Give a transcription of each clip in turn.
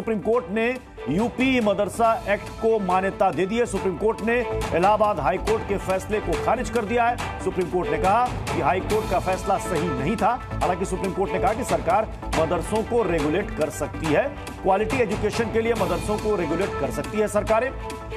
Supreme court ने UP मदरसा act को मान्यता दे दी है। सुप्रीम कोर्ट ने इलाहाबाद हाई कोर्ट के फैसले को खारिज कर दिया है। सुप्रीम कोर्ट ने कहा कि हाई कोर्ट का फैसला सही नहीं था। हालांकि सुप्रीम कोर्ट ने कहा कि सरकार मदरसों को रेगुलेट कर सकती है, क्वालिटी एजुकेशन के लिए मदरसों को रेगुलेट कर सकती है सरकारें।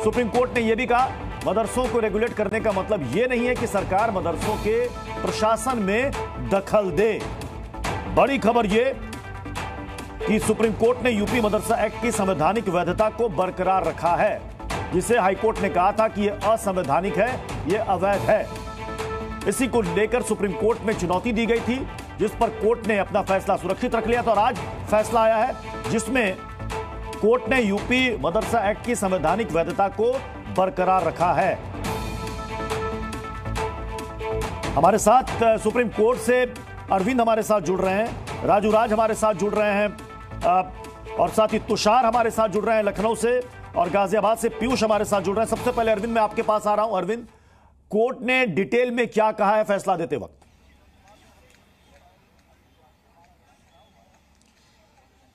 सुप्रीम कोर्ट ने यह भी कहा मदरसों को रेगुलेट करने का मतलब यह नहीं है कि सरकार मदरसों के प्रशासन में दखल दे। बड़ी खबर यह कि सुप्रीम कोर्ट ने यूपी मदरसा एक्ट की संवैधानिक वैधता को बरकरार रखा है, जिसे हाईकोर्ट ने कहा था कि यह असंवैधानिक है, यह अवैध है। इसी को लेकर सुप्रीम कोर्ट में चुनौती दी गई थी, जिस पर कोर्ट ने अपना फैसला सुरक्षित रख लिया था। और आज फैसला आया है जिसमें कोर्ट ने यूपी मदरसा एक्ट की संवैधानिक वैधता को बरकरार रखा है। हमारे साथ सुप्रीम कोर्ट से अरविंद हमारे साथ जुड़ रहे हैं, राजू राज हमारे साथ जुड़ रहे हैं और साथ ही तुषार हमारे साथ जुड़ रहे हैं लखनऊ से, और गाजियाबाद से पीयूष हमारे साथ जुड़ रहे हैं। सबसे पहले अरविंद, मैं आपके पास आ रहा हूं। अरविंद, कोर्ट ने डिटेल में क्या कहा है फैसला देते वक्त?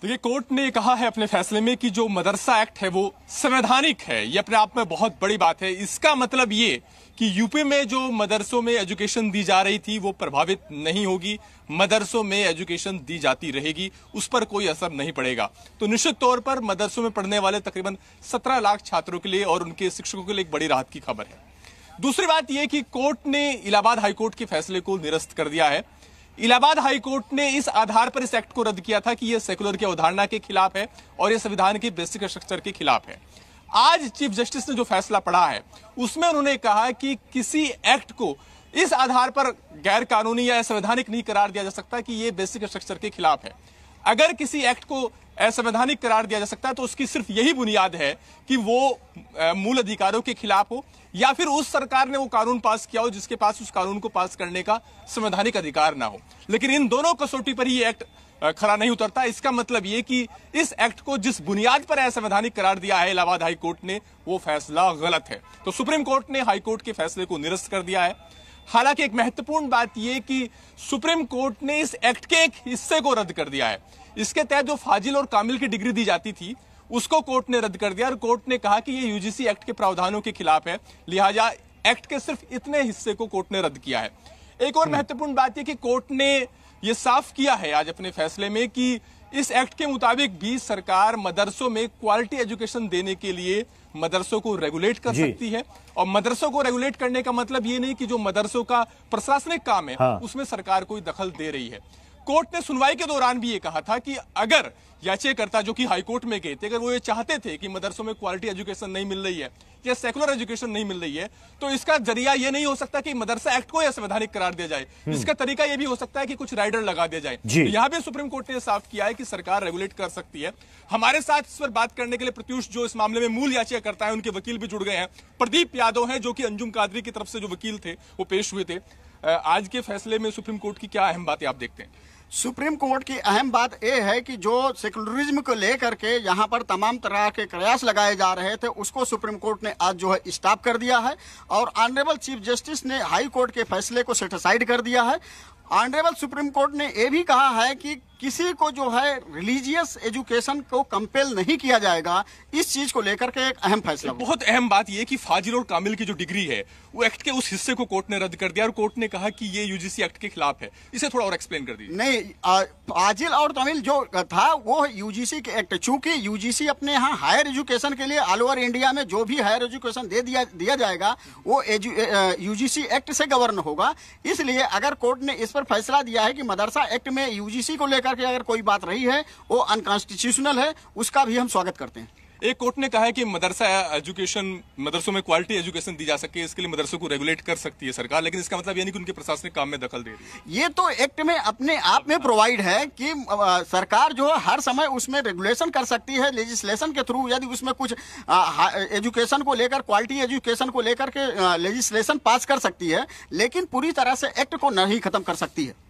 देखिए, कोर्ट ने कहा है अपने फैसले में कि जो मदरसा एक्ट है वो संवैधानिक है। ये अपने आप में बहुत बड़ी बात है। इसका मतलब ये कि यूपी में जो मदरसों में एजुकेशन दी जा रही थी वो प्रभावित नहीं होगी, मदरसों में एजुकेशन दी जाती रहेगी, उस पर कोई असर नहीं पड़ेगा। तो निश्चित तौर पर मदरसों में पढ़ने वाले तकरीबन 17 लाख छात्रों के लिए और उनके शिक्षकों के लिए एक बड़ी राहत की खबर है। दूसरी बात यह कि कोर्ट ने इलाहाबाद हाईकोर्ट के फैसले को निरस्त कर दिया है। इलाहाबाद हाईकोर्ट ने इस आधार पर इस एक्ट को रद्द किया था कि यह सेकुलर की अवधारणा के खिलाफ है और यह संविधान के बेसिक स्ट्रक्चर के खिलाफ है। आज चीफ जस्टिस ने जो फैसला पढ़ा है उसमें उन्होंने कहा कि किसी एक्ट को इस आधार पर गैर कानूनी या असंवैधानिक नहीं करार दिया जा सकता कि यह बेसिक स्ट्रक्चर के खिलाफ है। अगर किसी एक्ट को असंवैधानिक करार दिया जा सकता है तो उसकी सिर्फ यही बुनियाद है कि वो मूल अधिकारों के खिलाफ हो या फिर उस सरकार ने वो कानून पास किया हो जिसके पास उस कानून को पास करने का संवैधानिक अधिकार ना हो। लेकिन इन दोनों कसौटी पर ही एक्ट खरा नहीं उतरता। इसका मतलब यह कि इस एक्ट को जिस बुनियाद पर असंवैधानिक करार दिया है इलाहाबाद हाईकोर्ट ने, वो फैसला गलत है। तो सुप्रीम कोर्ट ने हाईकोर्ट के फैसले को निरस्त कर दिया है। हालांकि एक महत्वपूर्ण बात यह कि सुप्रीम कोर्ट ने इस एक्ट के एक हिस्से को रद्द कर दिया है। इसके तहत जो फाजिल और कामिल की डिग्री दी जाती थी उसको कोर्ट ने रद्द कर दिया और कोर्ट ने कहा कि यह यूजीसी एक्ट के प्रावधानों के खिलाफ है, लिहाजा एक्ट के सिर्फ इतने हिस्से को कोर्ट ने रद्द किया है। एक और महत्वपूर्ण बात यह कि कोर्ट ने यह साफ किया है आज अपने फैसले में कि इस एक्ट के मुताबिक भी सरकार मदरसों में क्वालिटी एजुकेशन देने के लिए मदरसों को रेगुलेट कर सकती है। और मदरसों को रेगुलेट करने का मतलब ये नहीं कि जो मदरसों का प्रशासनिक काम है उसमें सरकार कोई दखल दे रही है। कोर्ट ने सुनवाई के दौरान भी ये कहा था कि अगर याचिकाकर्ता जो कि हाईकोर्ट में गए थे, अगर वो ये चाहते थे कि मदरसों में क्वालिटी एजुकेशन नहीं मिल रही है या सेकुलर एजुकेशन नहीं मिल रही है, तो इसका जरिया ये नहीं हो सकता कि मदरसा एक्ट को असंवैधानिक करार दिया जाए। इसका तरीका ये भी हो सकता है कि कुछ राइडर लगा दिया जाए। तो यहां भी सुप्रीम कोर्ट ने साफ किया है कि सरकार रेगुलेट कर सकती है। हमारे साथ इस पर बात करने के लिए प्रत्युष, जो इस मामले में मूल याचिकाकर्ता है, उनके वकील भी जुड़ गए हैं। प्रदीप यादव हैं जो कि अंजुम कादरी की तरफ से जो वकील थे वो पेश हुए थे। आज के फैसले में सुप्रीम कोर्ट की क्या अहम बातें आप देखते हैं? सुप्रीम कोर्ट की अहम बात यह है कि जो सेकुलरिज्म को लेकर के यहाँ पर तमाम तरह के प्रयास लगाए जा रहे थे उसको सुप्रीम कोर्ट ने आज जो है स्टॉप कर दिया है और ऑनरेबल चीफ जस्टिस ने हाई कोर्ट के फैसले को सेटिसाइड कर दिया है। ऑनरेबल सुप्रीम कोर्ट ने यह भी कहा है कि किसी को जो है रिलीजियस एजुकेशन को कंपेल नहीं किया जाएगा। इस चीज को लेकर के एक अहम फैसला, बहुत अहम बात यह कि फाजिल और कामिल की जो डिग्री है वो एक्ट के उस हिस्से को कोर्ट ने रद्द कर दिया और कोर्ट ने कहा कि ये यूजीसी एक्ट के खिलाफ है। इसे थोड़ा और एक्सप्लेन कर दीजिए। नहीं, फाजिल और कामिल जो था वो यूजीसी के एक्ट, चूंकि यूजीसी अपने यहाँ हायर एजुकेशन के लिए ऑल ओवर इंडिया में जो भी हायर एजुकेशन दिया जाएगा वो यूजीसी एक्ट से गवर्न होगा। इसलिए अगर कोर्ट ने इस पर फैसला दिया है कि मदरसा एक्ट में यूजीसी को लेकर के अगर कोई बात रही है वो अनकॉन्स्टिट्यूशनल है, उसका भी हम स्वागत करते हैं। एक कोर्ट ने कहा है कि मदरसा एजुकेशन, मदरसों में क्वालिटी एजुकेशन दी जा सके, इसके लिए मदरसों को रेगुलेट कर सकती है सरकार, लेकिन इसका मतलब ये नहीं कि उनके प्रशासनिक काम में दखल दे रही है। ये तो एक्ट में अपने आप में प्रोवाइड है कि सरकार जो है हर समय उसमें रेगुलेशन कर सकती है लेजिस्लेशन के थ्रू। यदि उसमें कुछ एजुकेशन को लेकर, क्वालिटी एजुकेशन को लेकर के लेजिस्लेशन पास कर सकती है, लेकिन पूरी तरह से एक्ट को नहीं खत्म कर सकती है।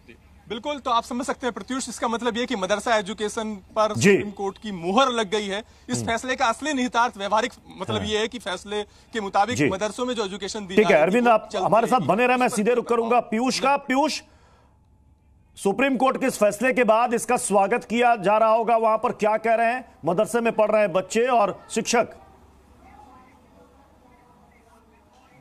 बिल्कुल, तो आप समझ सकते हैं प्रत्युष, इसका मतलब यह कि मदरसा एजुकेशन पर सुप्रीम कोर्ट की मुहर लग गई है। इस फैसले का असली निहितार्थ व्यवहारिक मतलब यह है कि फैसले के मुताबिक मदरसों में जो एजुकेशन दी, ठीक है अरविंद, आप हमारे साथ बने रहे, मैं सीधे रुक करूंगा पीयूष का। पीयूष, सुप्रीम कोर्ट के इस फैसले के बाद इसका स्वागत किया जा रहा होगा, वहां पर क्या कह रहे हैं मदरसे में पढ़ रहे हैं बच्चे और शिक्षक?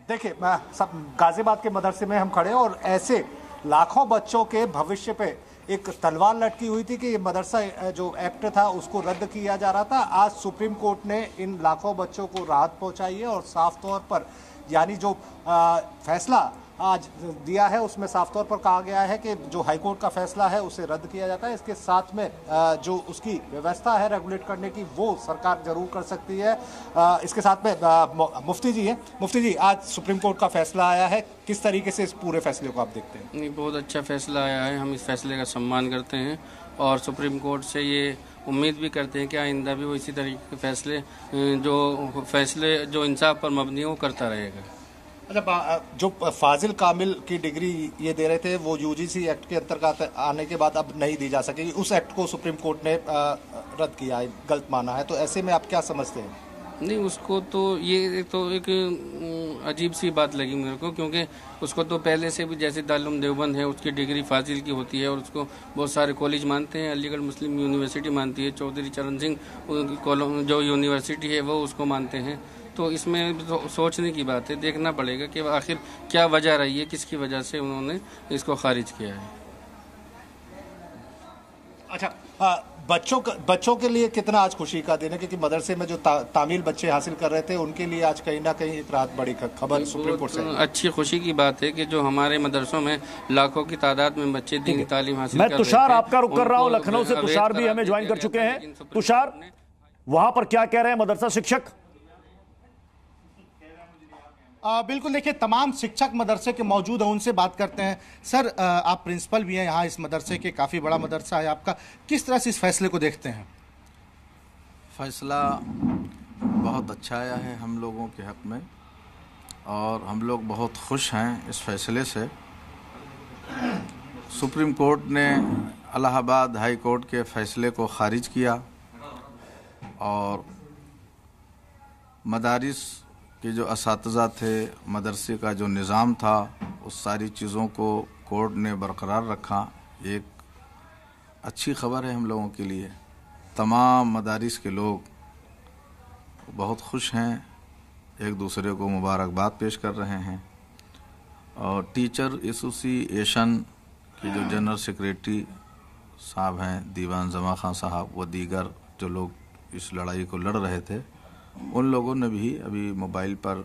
देखिए, सब गाजियाबाद के मदरसे में हम खड़े हैं और ऐसे लाखों बच्चों के भविष्य पे एक तलवार लटकी हुई थी कि ये मदरसा जो एक्ट था उसको रद्द किया जा रहा था। आज सुप्रीम कोर्ट ने इन लाखों बच्चों को राहत पहुंचाई है और साफ तौर पर यानी जो फैसला आज दिया है उसमें साफ तौर पर कहा गया है कि जो हाईकोर्ट का फैसला है उसे रद्द किया जाता है। इसके साथ में जो उसकी व्यवस्था है रेगुलेट करने की वो सरकार जरूर कर सकती है। इसके साथ में मुफ्ती जी हैं। मुफ्ती जी, आज सुप्रीम कोर्ट का फैसला आया है, किस तरीके से इस पूरे फैसले को आप देखते हैं? नहीं, बहुत अच्छा फैसला आया है। हम इस फैसले का सम्मान करते हैं और सुप्रीम कोर्ट से ये उम्मीद भी करते हैं कि आइंदा भी वो इसी तरीके के फैसले जो इंसाफ पर मबनी है वो करता रहेगा। अच्छा, जो फाजिल कामिल की डिग्री ये दे रहे थे वो यूजीसी एक्ट के अंतर्गत आने के बाद अब नहीं दी जा सकेगी, उस एक्ट को सुप्रीम कोर्ट ने रद्द किया है, गलत माना है, तो ऐसे में आप क्या समझते हैं? नहीं, उसको तो ये तो एक अजीब सी बात लगी मेरे को, क्योंकि उसको तो पहले से भी जैसे दारुल देवबंद है उसकी डिग्री फाजिल की होती है और उसको बहुत सारे कॉलेज मानते हैं। अलीगढ़ मुस्लिम यूनिवर्सिटी मानती है, चौधरी चरण सिंह जो यूनिवर्सिटी है वो उसको मानते हैं। तो इसमें तो सोचने की बात है, देखना पड़ेगा कि आखिर क्या वजह रही है, किसकी वजह से उन्होंने इसको खारिज किया है। अच्छा, बच्चों के लिए कितना आज खुशी का दिन है, क्योंकि मदरसे में जो तामील बच्चे हासिल कर रहे थे उनके लिए आज कहीं ना कहीं एक रात बड़ी खबर सुप्रीम कोर्ट से। अच्छी खुशी की बात है कि जो हमारे मदरसों में लाखों की तादाद में बच्चे दीनी तालीम हासिल कर रहे थे। मैं तुषार आपका रुख कर रहा हूँ, लखनऊ से तुषार भी हमें ज्वाइन कर चुके हैं। तुषार, वहां पर क्या कह रहे हैं मदरसा शिक्षक? बिल्कुल, देखिए तमाम शिक्षक मदरसे के मौजूद हैं, उनसे बात करते हैं। सर, आप प्रिंसिपल भी हैं यहाँ इस मदरसे के, काफ़ी बड़ा मदरसा है आपका, किस तरह से इस फैसले को देखते हैं? फैसला बहुत अच्छा आया है हम लोगों के हक़ में और हम लोग बहुत खुश हैं इस फैसले से। सुप्रीम कोर्ट ने इलाहाबाद हाई कोर्ट के फैसले को खारिज किया और मदारिस कि जो असातिज़ा थे, मदरसे का जो निज़ाम था, उस सारी चीज़ों को कोर्ट ने बरकरार रखा। एक अच्छी ख़बर है हम लोगों के लिए। तमाम मदारिस के लोग बहुत खुश हैं, एक दूसरे को मुबारकबाद पेश कर रहे हैं और टीचर एसोसिएशन के जो जनरल सेक्रेटरी साहब हैं दीवान जमा खान साहब, वो दीगर जो लोग इस लड़ाई को लड़ रहे थे, उन लोगों ने भी अभी मोबाइल पर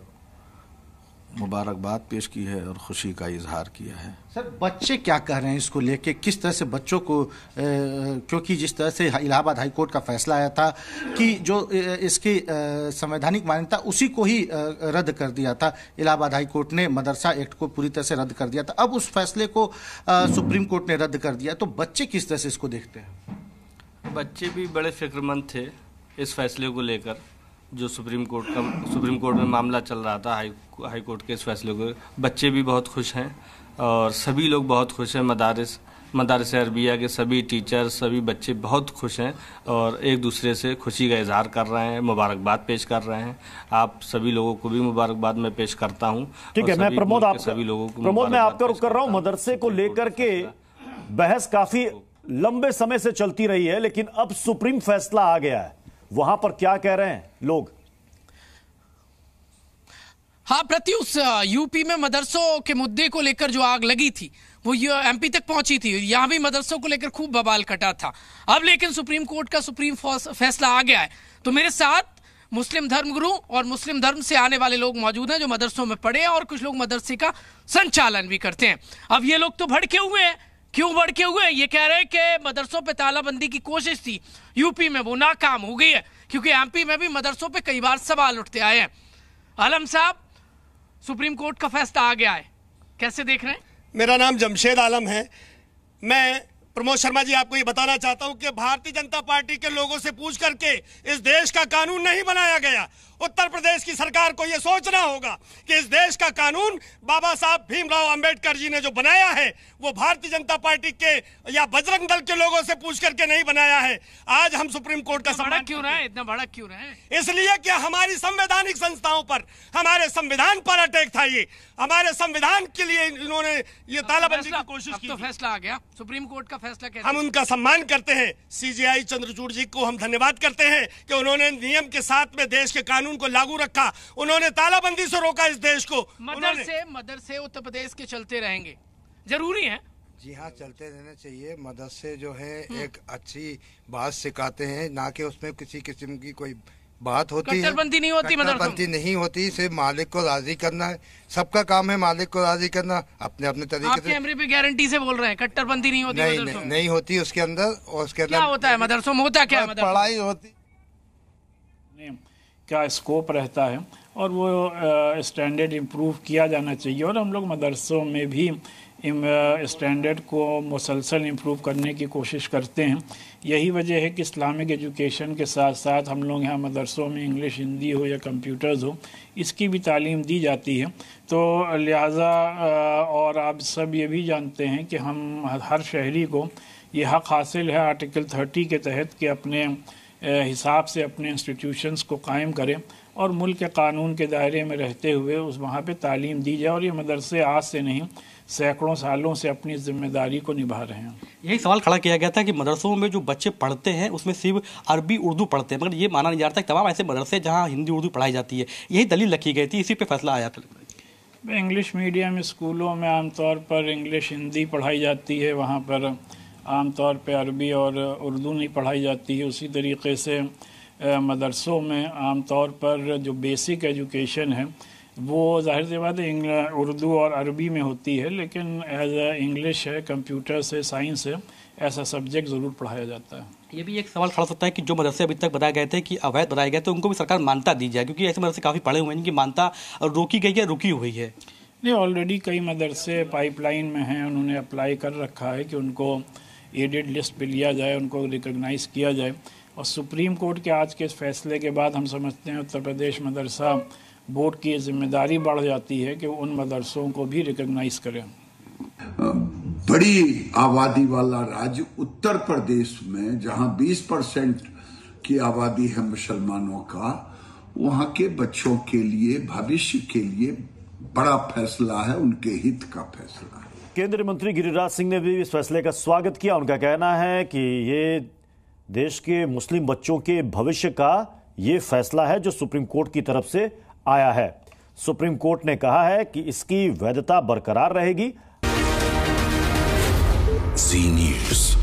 मुबारकबाद पेश की है और खुशी का इजहार किया है। सर, बच्चे क्या कह रहे हैं इसको लेके, किस तरह से बच्चों को क्योंकि जिस तरह से इलाहाबाद हाई कोर्ट का फैसला आया था कि जो इसकी संवैधानिक मान्यता उसी को ही रद्द कर दिया था, इलाहाबाद हाई कोर्ट ने मदरसा एक्ट को पूरी तरह से रद्द कर दिया था, अब उस फैसले को सुप्रीम कोर्ट ने रद्द कर दिया, तो बच्चे किस तरह से इसको देखते हैं? बच्चे भी बड़े फिक्रमंद थे इस फैसले को लेकर, जो सुप्रीम कोर्ट में मामला चल रहा था हाई कोर्ट के इस फैसले को। बच्चे भी बहुत खुश हैं और सभी लोग बहुत खुश हैं। मदारिस अरबिया के सभी टीचर, सभी बच्चे बहुत खुश हैं और एक दूसरे से खुशी का इजहार कर रहे हैं, मुबारकबाद पेश कर रहे हैं। आप सभी लोगों को भी मुबारकबाद मैं पेश करता हूं। ठीक है, मैं प्रमोद मैं आपका रुख कर रहा हूं। मदरसे को लेकर के बहस काफी लंबे समय से चलती रही है, लेकिन अब सुप्रीम फैसला आ गया है, वहां पर क्या कह रहे हैं लोग? हाँ प्रत्युष, यूपी में मदरसों के मुद्दे को लेकर जो आग लगी थी वो एमपी तक पहुंची थी। यहां भी मदरसों को लेकर खूब बवाल कटा था। अब लेकिन सुप्रीम कोर्ट का सुप्रीम फैसला आ गया है, तो मेरे साथ मुस्लिम धर्मगुरु और मुस्लिम धर्म से आने वाले लोग मौजूद हैं जो मदरसों में पढ़े हैं और कुछ लोग मदरसे का संचालन भी करते हैं। अब ये लोग तो भड़के हुए हैं। क्यों भड़के हुए हैं? ये कह रहे हैं कि मदरसों पे तालाबंदी की कोशिश थी यूपी में, वो नाकाम हो गई है, क्योंकि एमपी में भी मदरसों पे कई बार सवाल उठते आए हैं। आलम साहब, सुप्रीम कोर्ट का फैसला आ गया है, कैसे देख रहे हैं? मेरा नाम जमशेद आलम है। मैं प्रमोद शर्मा जी, आपको ये बताना चाहता हूं कि भारतीय जनता पार्टी के लोगों से पूछ करके इस देश का कानून नहीं बनाया गया। उत्तर प्रदेश की सरकार को यह सोचना होगा कि इस देश का कानून बाबा साहब भीमराव अंबेडकर जी ने जो बनाया है वो भारतीय जनता पार्टी के या बजरंग दल के लोगों से पूछ करके नहीं बनाया है। आज हम सुप्रीम कोर्ट का सम्मान क्यों रहे, इतना बड़ा क्यों रहे? इसलिए कि हमारी संवैधानिक संस्थाओं पर, हमारे संविधान पर अटैक था। ये हमारे संविधान के लिए इन्होंने ये तालाबंदी की कोशिश की। तो फैसला आ गया, सुप्रीम कोर्ट का फैसला कैसे? हम उनका सम्मान करते हैं। सीजेआई चंद्रचूड़ जी को हम धन्यवाद करते हैं कि उन्होंने नियम के साथ में देश के कानून को लागू रखा, उन्होंने तालाबंदी से रोका इस देश को। मदरसे उत्तर प्रदेश के चलते रहेंगे, जरूरी है। जी हाँ, चलते रहने चाहिए। मदरसे जो है एक अच्छी बात सिखाते हैं, ना कि उसमें किसी किस्म की कोई बात होती है। कट्टरपंथी नहीं होती, कट्टरपंथी नहीं होती। सिर्फ मालिक को राजी करना है, सबका काम है मालिक को राजी करना अपने अपने तरीके से। कैमरे पे गारंटी से बोल रहे हैं कट्टरपंथी नहीं होती? नहीं होती उसके अंदर। और उसके अंदर क्या होता है मदरसों में? होता क्या है? पढ़ाई होती, क्या स्कोप रहता है और वो स्टैंडर्ड इम्प्रूव किया जाना चाहिए। और हम लोग मदरसों में भी स्टैंडर्ड को मुसलसल इम्प्रूव करने की कोशिश करते हैं। यही वजह है कि इस्लामिक एजुकेशन के साथ साथ हम लोग यहाँ मदरसों में इंग्लिश, हिंदी हो या कंप्यूटर्स हो, इसकी भी तालीम दी जाती है। तो लिहाजा और आप सब ये भी जानते हैं कि हम हर शहरी को ये हक़ हासिल है आर्टिकल 30 के तहत कि अपने हिसाब से अपने इंस्टीट्यूशंस को कायम करें और मुल्क के कानून के दायरे में रहते हुए उस वहाँ पे तालीम दी जाए। और ये मदरसे आज से नहीं, सैकड़ों सालों से अपनी जिम्मेदारी को निभा रहे हैं। यही सवाल खड़ा किया गया था कि मदरसों में जो बच्चे पढ़ते हैं उसमें सिर्फ अरबी उर्दू पढ़ते हैं, मगर ये माना नहीं जाता कि तमाम ऐसे मदरसे जहाँ हिंदी उर्दू पढ़ाई जाती है। यही दलील रखी गई थी, इसी पे फैसला आया था। इंग्लिश मीडियम स्कूलों में आमतौर पर इंग्लिश, हिंदी पढ़ाई जाती है, वहाँ पर आमतौर पर अरबी और उर्दू नहीं पढ़ाई जाती है। उसी तरीके से मदरसों में आमतौर पर जो बेसिक एजुकेशन है वो जाहिर सी बात है उर्दू और अरबी में होती है, लेकिन एज इंग्लिश है, कंप्यूटर्स है, साइंस है, ऐसा सब्जेक्ट ज़रूर पढ़ाया जाता है। ये भी एक सवाल खड़ा सकता है कि जो मदरसे अभी तक बताए गए थे कि अवैध बनाए गए थे, उनको भी सरकार मान्यता दी जाए, क्योंकि ऐसे मदरसे काफ़ी पड़े हुए हैं जिनकी मान्यता रोकी गई है, रुकी हुई है। नहीं, ऑलरेडी कई मदरसे पाइपलाइन में हैं, उन्होंने अप्लाई कर रखा है कि उनको एडेड लिस्ट पे लिया जाए, उनको रिकॉग्नाइज़ किया जाए। और सुप्रीम कोर्ट के आज के इस फैसले के बाद हम समझते हैं उत्तर प्रदेश मदरसा बोर्ड की जिम्मेदारी बढ़ जाती है कि उन मदरसों को भी रिकॉग्नाइज करें। बड़ी आबादी वाला राज्य उत्तर प्रदेश में, जहां 20% की आबादी है मुसलमानों का, वहां के बच्चों के लिए, भविष्य के लिए बड़ा फैसला है, उनके हित का फैसला है। केंद्रीय मंत्री गिरिराज सिंह ने भी इस फैसले का स्वागत किया। उनका कहना है कि ये देश के मुस्लिम बच्चों के भविष्य का ये फैसला है जो सुप्रीम कोर्ट की तरफ से आया है। सुप्रीम कोर्ट ने कहा है कि इसकी वैधता बरकरार रहेगी। जी न्यूज़।